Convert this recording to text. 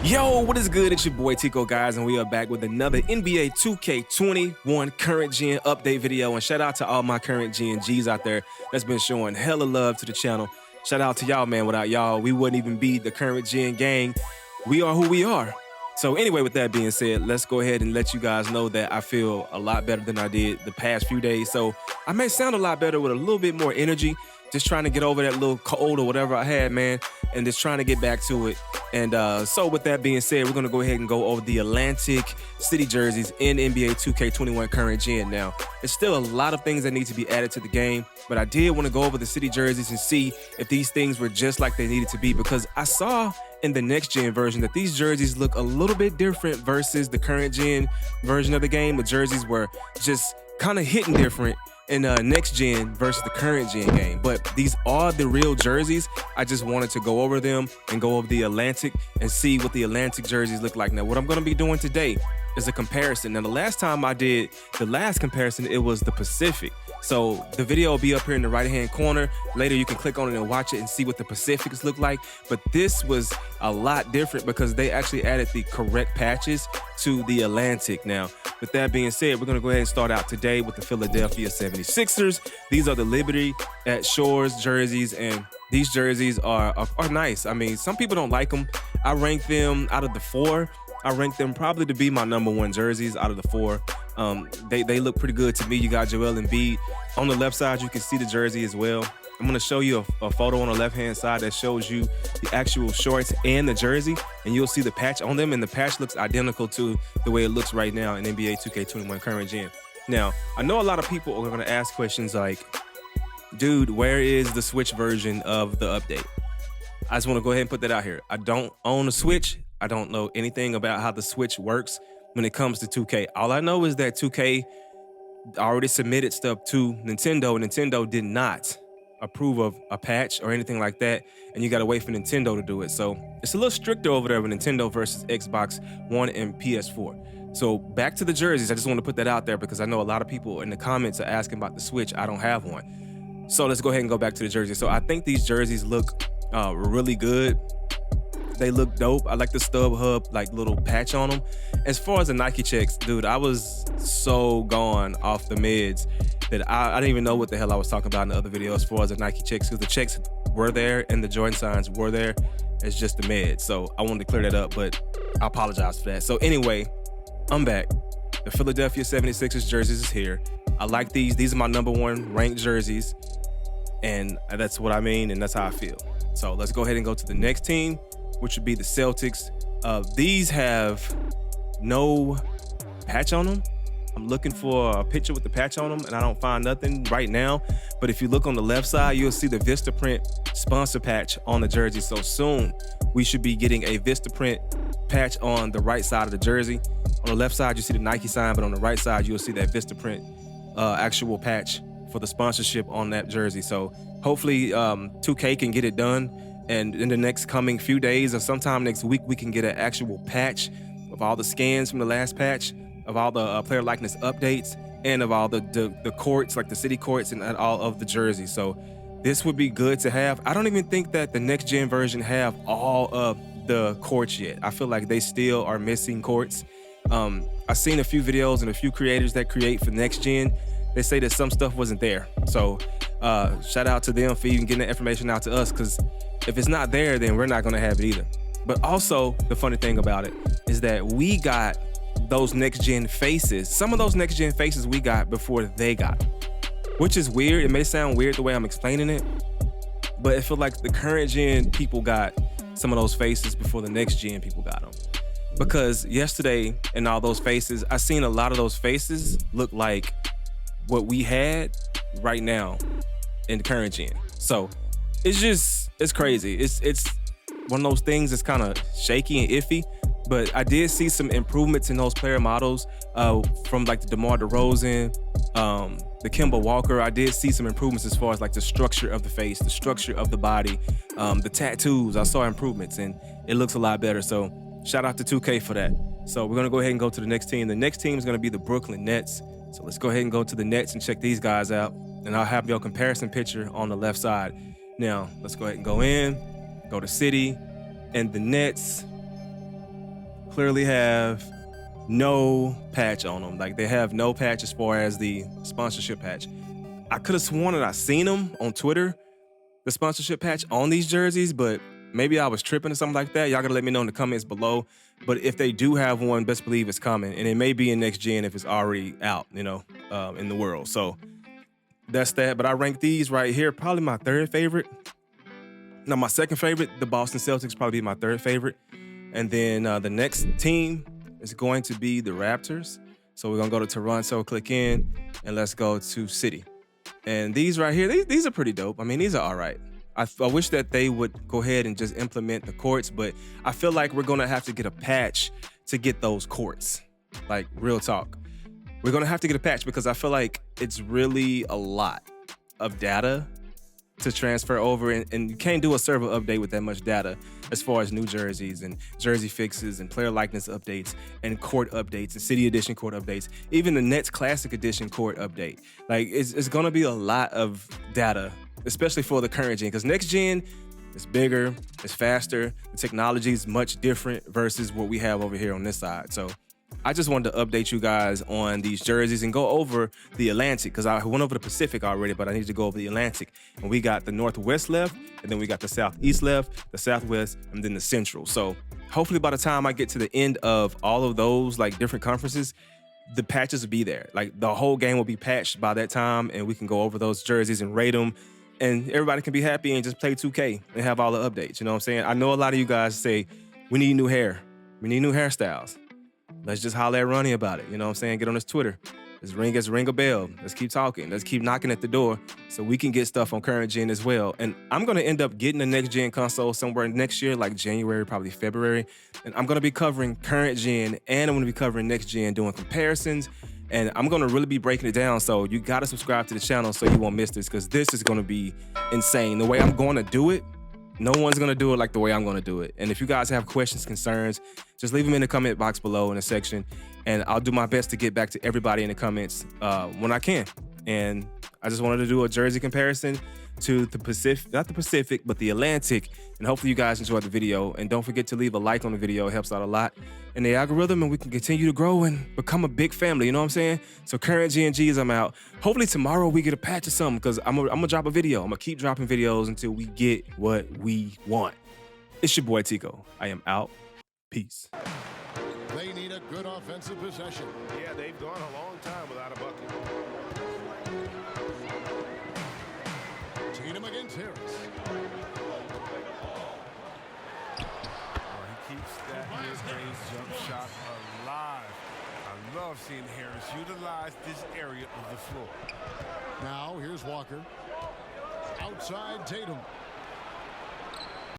Yo, what is good? It's your boy Tico, guys, and we are back with another NBA 2K21 current gen update video. And shout out to all my current gen G's out there that's been showing hella love to the channel. Shout out to y'all, man. Without y'all, we wouldn't even be the current gen gang. We are who we are. So anyway, with that being said, let's go ahead and let you guys know that I feel a lot better than I did the past few days. So I may sound a lot better with a little bit more energy, just trying to get over that little cold or whatever I had, man, and just trying to get back to it. And so with that being said, we're going to go ahead and go over the Atlantic City jerseys in NBA 2K21 current gen. Now, there's still a lot of things that need to be added to the game, but I did want to go over the city jerseys and see if these things were just like they needed to be, because I saw in the next gen version that these jerseys look a little bit different versus the current gen version of the game. The jerseys were just kind of hitting different in next gen versus the current gen game, but these are the real jerseys. I just wanted to go over them and go over the Atlantic and see what the Atlantic jerseys look like. Now, what I'm going to be doing today is a comparison. Now, the last time I did the last comparison, it was the Pacific. So the video will be up here in the right hand corner. Later you can click on it and watch it and see what the Pacifics look like. But this was a lot different because they actually added the correct patches to the Atlantic. Now, with that being said, we're going to go ahead and start out today with the Philadelphia 76ers. These are the Liberty at Shores jerseys, and these jerseys are nice. I mean, some people don't like them. I rank them out of the four. I rank them probably to be my #1 jerseys out of the four. They look pretty good to me. You got Joel Embiid. On the left side, you can see the jersey as well. I'm going to show you a photo on the left-hand side that shows you the actual shorts and the jersey, and you'll see the patch on them, and the patch looks identical to the way it looks right now in NBA 2K21 current gen. Now, I know a lot of people are going to ask questions like, dude, where is the Switch version of the update? I just want to go ahead and put that out here. I don't own a Switch. I don't know anything about how the Switch works when it comes to 2K. All I know is that 2K already submitted stuff to Nintendo, and Nintendo did not approve of a patch or anything like that, and you got to wait for Nintendo to do it. So it's a little stricter over there with Nintendo versus Xbox One and PS4. So back to the jerseys. I just want to put that out there because I know a lot of people in the comments are asking about the Switch. I don't have one. So let's go ahead and go back to the jerseys. So I think these jerseys look really good. They look dope. I like the StubHub like little patch on them. As far as the Nike checks, dude, I was so gone off the meds that I didn't even know what the hell I was talking about in the other video as far as the Nike checks, because the checks were there and the Jordan signs were there. It's just the meds. So I wanted to clear that up, but I apologize for that. So anyway, I'm back. The Philadelphia 76ers jerseys is here. I like these. These are my #1 ranked jerseys, and that's what I mean, and that's how I feel. So let's go ahead and go to the next team, which would be the Celtics. These have no patch on them. I'm looking for a picture with the patch on them, and I don't find nothing right now. But if you look on the left side, you'll see the Vistaprint sponsor patch on the jersey. So soon, we should be getting a Vistaprint patch on the right side of the jersey. On the left side, you see the Nike sign, but on the right side, you'll see that Vistaprint actual patch for the sponsorship on that jersey. So hopefully 2K can get it done, and in the next coming few days or sometime next week, we can get an actual patch of all the scans from the last patch, of all the player likeness updates, and of all the courts, like the city courts and all of the jerseys. So this would be good to have. I don't even think that the next gen version have all of the courts yet. I feel like they still are missing courts. I've seen a few videos and a few creators that create for next gen. They say that some stuff wasn't there. So shout out to them for even getting that information out to us, because if it's not there, then we're not gonna have it either. But also, the funny thing about it is that we got those next gen faces. Some of those next gen faces we got before they got them, which is weird. It may sound weird the way I'm explaining it, but I feel like the current gen people got some of those faces before the next gen people got them. Because yesterday in all those faces, I seen a lot of those faces look like what we had right now in the current gen. So it's crazy. It's one of those things that's kind of shaky and iffy, but I did see some improvements in those player models from like the DeMar DeRozan, the Kemba Walker. I did see some improvements as far as like the structure of the face, the structure of the body, the tattoos. I saw improvements and it looks a lot better. So shout out to 2K for that. So we're gonna go ahead and go to the next team. The next team is gonna be the Brooklyn Nets. So let's go ahead and go to the Nets and check these guys out. And I'll have your comparison picture on the left side. Now, let's go ahead and go to City, and the Nets. clearly have no patch on them. Like, they have no patch as far as the sponsorship patch. I could have sworn that I seen them on Twitter, the sponsorship patch on these jerseys, but maybe I was tripping or something like that. Y'all gotta let me know in the comments below. But if they do have one, best believe it's coming. And it may be in next gen if it's already out, you know, in the world. So that's that. But I rank these right here, probably my third favorite. Now, my second favorite, the Boston Celtics, probably be my third favorite. And then the next team is going to be the Raptors. So we're gonna go to Toronto, click in, and let's go to City. And these right here, these are pretty dope. I mean, these are all right. I wish that they would go ahead and just implement the courts, but I feel like we're gonna have to get a patch to get those courts. Like, real talk. We're gonna have to get a patch because I feel like it's really a lot of data to transfer over, and you can't do a server update with that much data as far as new jerseys and jersey fixes and player likeness updates and court updates and City Edition court updates, even the Nets Classic Edition court update. Like, it's gonna be a lot of data, especially for the current gen, because next gen is bigger, it's faster, the technology is much different versus what we have over here on this side. So I just wanted to update you guys on these jerseys and go over the Atlantic, because I went over the Pacific already, but I need to go over the Atlantic. And we got the Northwest left, and then we got the Southeast left, the Southwest, and then the Central. So hopefully by the time I get to the end of all of those, like, different conferences, the patches will be there. Like, the whole game will be patched by that time, and we can go over those jerseys and rate them, and everybody can be happy and just play 2K and have all the updates. You know what I'm saying? I know a lot of you guys say, we need new hair. We need new hairstyles. Let's just holler at Ronnie about it. You know what I'm saying? Get on his Twitter. Let's ring a bell. Let's keep talking. Let's keep knocking at the door so we can get stuff on current gen as well. And I'm going to end up getting a next gen console somewhere next year, like January, probably February. And I'm going to be covering current gen, and I'm going to be covering next gen, doing comparisons. And I'm going to really be breaking it down. So you got to subscribe to the channel so you won't miss this, because this is going to be insane. The way I'm going to do it, no one's gonna do it like the way I'm gonna do it. And if you guys have questions, concerns, just leave them in the comment box below in the section, and I'll do my best to get back to everybody in the comments when I can. And I just wanted to do a jersey comparison to the Pacific, not the Pacific, but the Atlantic. And hopefully you guys enjoyed the video. And don't forget to leave a like on the video. It helps out a lot in the algorithm, and we can continue to grow and become a big family. You know what I'm saying? So current GNGs, I'm out. Hopefully tomorrow we get a patch or something, because I'm gonna drop a video. I'm gonna keep dropping videos until we get what we want. It's your boy Tico. I am out. Peace. They need a good offensive possession. Yeah, they've gone a long time without a bucket. Tatum against Harris. He keeps that mid-range jump shot alive. I love seeing Harris utilize this area of the floor. Now here's Walker. Outside Tatum.